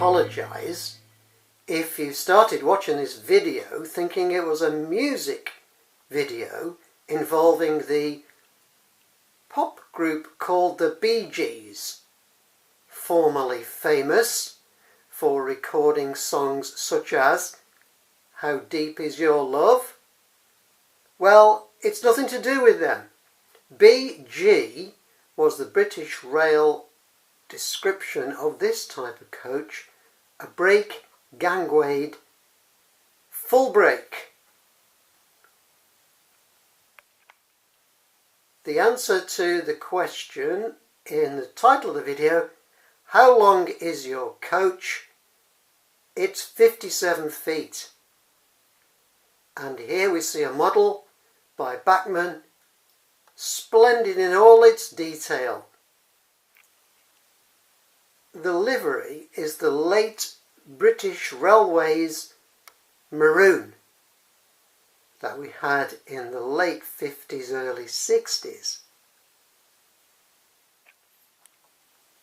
apologise if you started watching this video thinking it was a music video involving the pop group called the Bee Gees, formerly famous for recording songs such as How Deep Is Your Love? Well, it's nothing to do with them. BG was the British Rail description of this type of coach, a brake gangway full brake. The answer to the question in the title of the video, how long is your coach? It's 57 feet. And here we see a model by Bachmann, splendid in all its detail. The livery is the late British Railways maroon that we had in the late 50s, early 60s.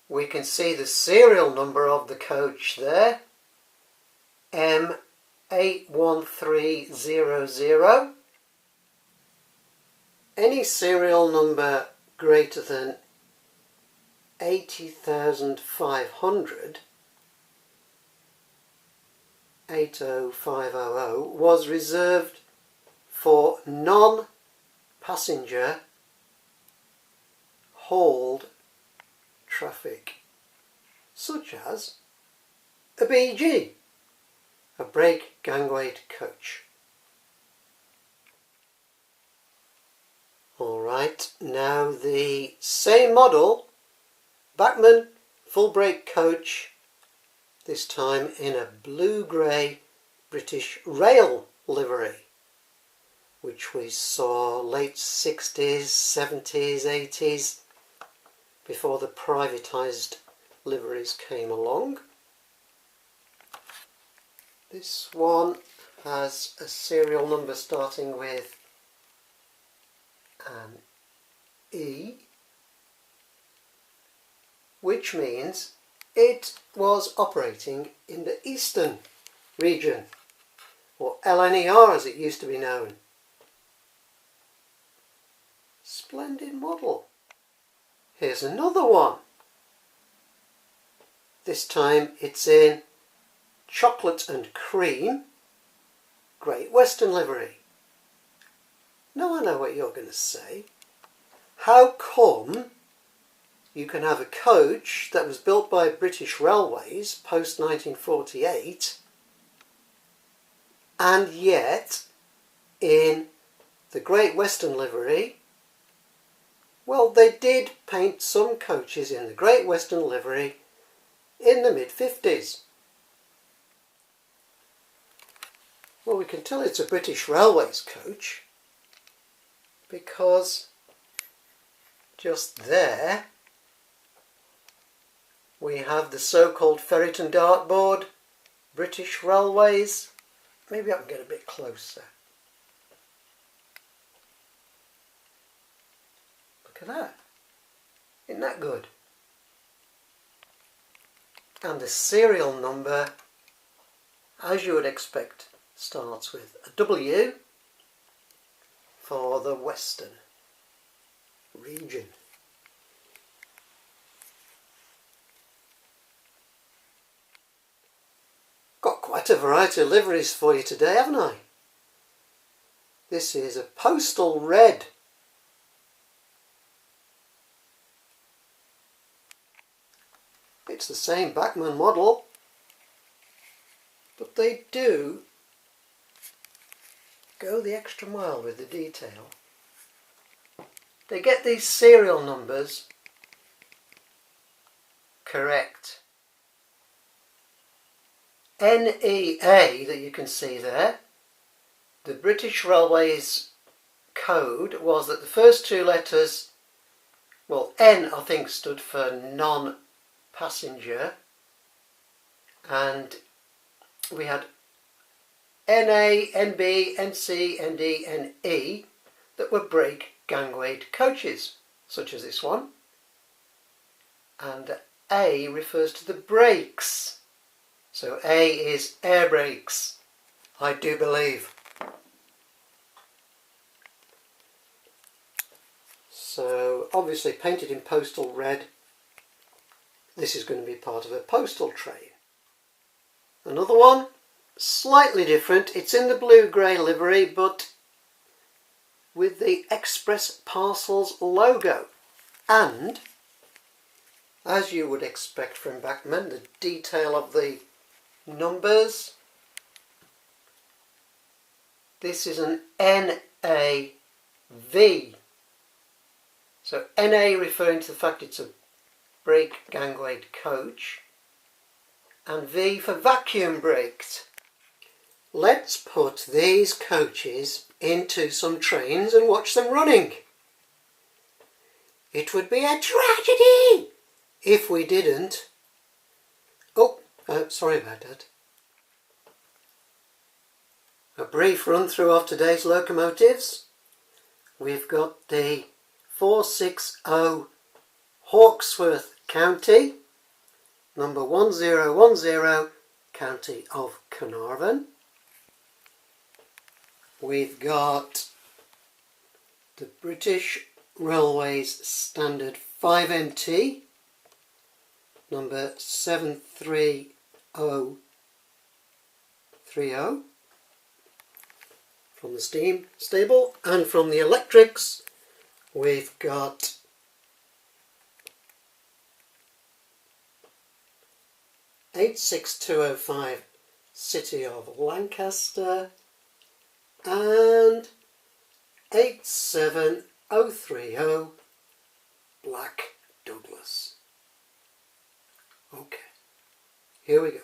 We can see the serial number of the coach there, M81300. Any serial number greater than 80,500, 80500, was reserved for non-passenger hauled traffic, such as a BG, a brake gangway coach. Alright, now the same model, Bachmann full brake coach, this time in a blue-grey British Rail livery, which we saw late 60s, 70s, 80s, before the privatised liveries came along. This one has a serial number starting with an E, which means it was operating in the Eastern region, or LNER as it used to be known. Splendid model. Here's another one. This time it's in chocolate and cream, Great Western livery. Now I know what you're going to say. How come you can have a coach that was built by British Railways post 1948 and yet in the Great Western livery? Well, they did paint some coaches in the Great Western livery in the mid-50s. Well, we can tell it's a British Railways coach because just there we have the so-called Ferryton dartboard, British Railways. Maybe I can get a bit closer. Look at that. Isn't that good? And the serial number, as you would expect, starts with a W for the Western region. Got quite a variety of liveries for you today, haven't I? This is a postal red. It's the same Bachmann model, but they do go the extra mile with the detail. They get these serial numbers correct. NEA that you can see there, the British Railways code was that the first two letters, well, N I think stood for non-passenger, and we had NA, NB, NC, ND, NE that were brake gangway coaches, such as this one. And A refers to the brakes So A is air brakes, I do believe. So obviously painted in postal red, this is going to be part of a postal train. Another one, slightly different, it's in the blue-grey livery but with the Express Parcels logo. And, as you would expect from Bachmann, the detail of the numbers. This is an NAV. So NA referring to the fact it's a brake gangway coach, and V for vacuum brakes. Let's put these coaches into some trains and watch them running. It would be a tragedy if we didn't. Oh, sorry about that. A brief run through of today's locomotives. We've got the 460 Hawksworth County, number 1010, County of Carnarvon. We've got the British Railways Standard 5MT, number 73030, from the steam stable. And from the electrics we've got (86205) City of Lancaster and 87030 Black Douglas. Okay, here we go.